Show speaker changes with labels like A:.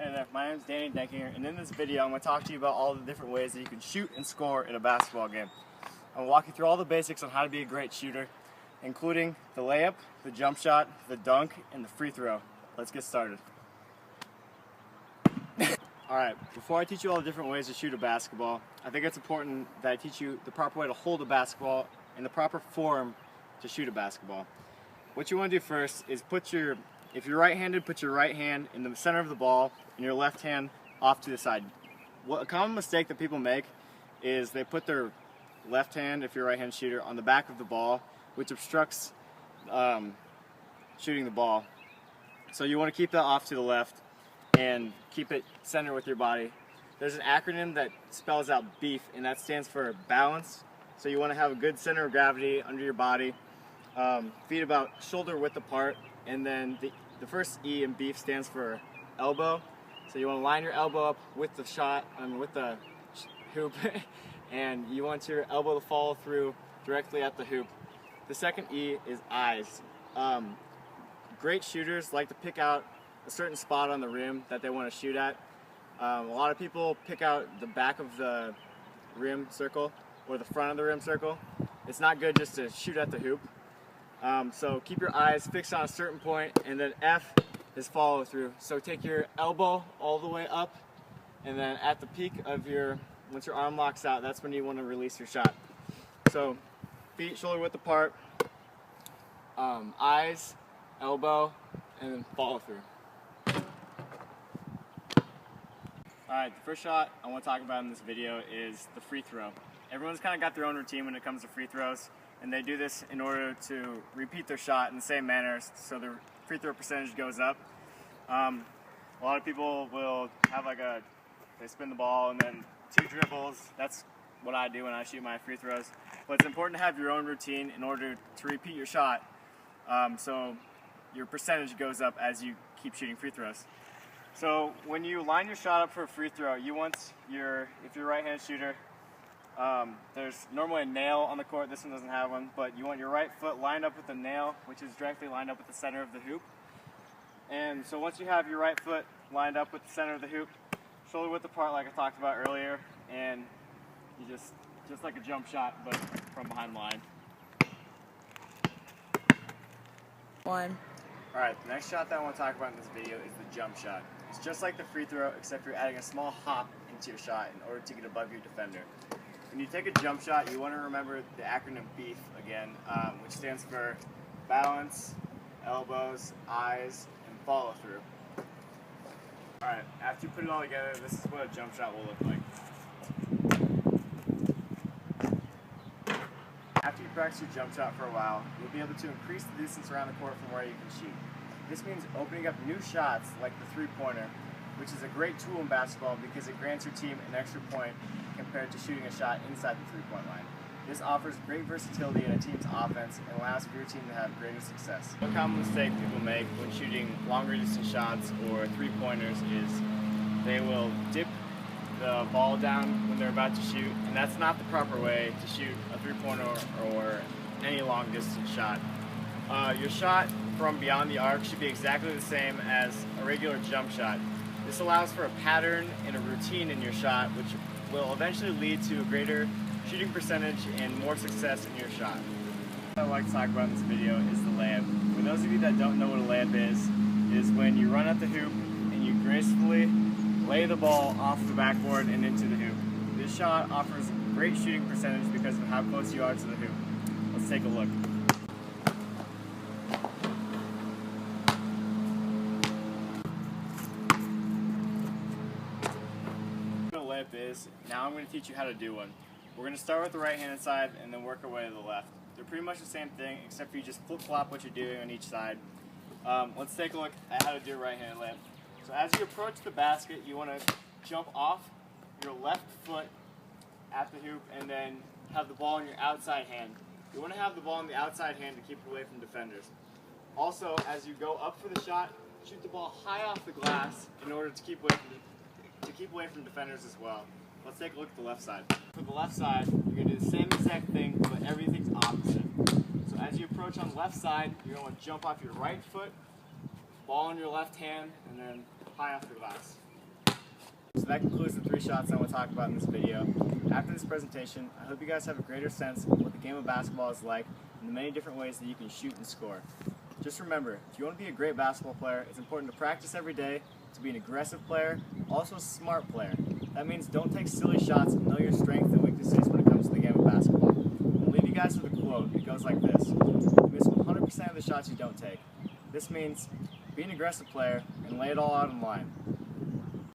A: Hey there, my name is Denkinger, and in this video I'm going to talk to you about all the different ways that you can shoot and score in a basketball game. I'm going to walk you through all the basics on how to be a great shooter, including the layup, the jump shot, the dunk, and the free throw. Let's get started. Alright, before I teach you all the different ways to shoot a basketball, I think it's important that I teach you the proper way to hold a basketball and the proper form to shoot a basketball. What you want to do first is if you're right-handed, put your right hand in the center of the ball and your left hand off to the side. A common mistake that people make is they put their left hand, if you're a right-handed shooter, on the back of the ball, which obstructs shooting the ball. So you want to keep that off to the left and keep it centered with your body. There's an acronym that spells out BEEF, and that stands for balance. So you want to have a good center of gravity under your body, feet about shoulder width apart, and then the first E in BEEF stands for elbow. So you want to line your elbow up with the with the hoop, and you want your elbow to follow through directly at the hoop. The second E is eyes. Great shooters like to pick out a certain spot on the rim that they want to shoot at. A lot of people pick out the back of the rim circle or the front of the rim circle. It's not good just to shoot at the hoop. So keep your eyes fixed on a certain point, and then F is follow through. So take your elbow all the way up, and then at the peak of once your arm locks out, that's when you want to release your shot. So feet shoulder width apart, eyes, elbow, and then follow through. Alright, the first shot I want to talk about in this video is the free throw. Everyone's kind of got their own routine when it comes to free throws, and they do this in order to repeat their shot in the same manner so their free throw percentage goes up. A lot of people will have they spin the ball and then 2 dribbles. That's what I do when I shoot my free throws. But it's important to have your own routine in order to repeat your shot, so your percentage goes up as you keep shooting free throws. So when you line your shot up for a free throw, if you're a right-handed shooter, there's normally a nail on the court. This one doesn't have one, but you want your right foot lined up with the nail, which is directly lined up with the center of the hoop. And so once you have your right foot lined up with the center of the hoop, shoulder width apart like I talked about earlier, and you just like a jump shot, but from behind the line. Alright, the next shot that I want to talk about in this video is the jump shot. It's just like the free throw, except you're adding a small hop into your shot in order to get above your defender. When you take a jump shot, you want to remember the acronym BEEF again, which stands for balance, elbows, eyes, and follow through. Alright, after you put it all together, this is what a jump shot will look like. After you practice your jump shot for a while, you'll be able to increase the distance around the court from where you can shoot. This means opening up new shots like the three-pointer, which is a great tool in basketball because it grants your team an extra point compared to shooting a shot inside the three-point line. This offers great versatility in a team's offense and allows for your team to have greater success. One common mistake people make when shooting longer distance shots or three-pointers is they will dip the ball down when they're about to shoot, and that's not the proper way to shoot a three-pointer or any long distance shot. Your shot from beyond the arc should be exactly the same as a regular jump shot. This allows for a pattern and a routine in your shot, which will eventually lead to a greater shooting percentage and more success in your shot. What I'd like to talk about in this video is the layup. For those of you that don't know what a layup is when you run at the hoop and you gracefully lay the ball off the backboard and into the hoop. This shot offers great shooting percentage because of how close you are to the hoop. Let's take a look. Now I'm going to teach you how to do one. We're going to start with the right-handed side and then work our way to the left. They're pretty much the same thing, except for you just flip-flop what you're doing on each side. Let's take a look at how to do a right-handed layup. So as you approach the basket, you want to jump off your left foot at the hoop and then have the ball in your outside hand. You want to have the ball in the outside hand to keep it away from defenders. Also, as you go up for the shot, shoot the ball high off the glass in order to keep away from defenders as well. Let's take a look at the left side. For the left side, you're going to do the same exact thing, but everything's opposite. So as you approach on the left side, you're going to jump off your right foot, ball in your left hand, and then high off the glass. So that concludes the 3 shots I want to talk about in this video. After this presentation, I hope you guys have a greater sense of what the game of basketball is like and the many different ways that you can shoot and score. Just remember, if you want to be a great basketball player, it's important to practice every day, to be an aggressive player, also a smart player. That means don't take silly shots and know your strengths and weaknesses when it comes to the game of basketball. I'll leave you guys with a quote. It goes like this: "You miss 100% of the shots you don't take." This means be an aggressive player and lay it all out on the line.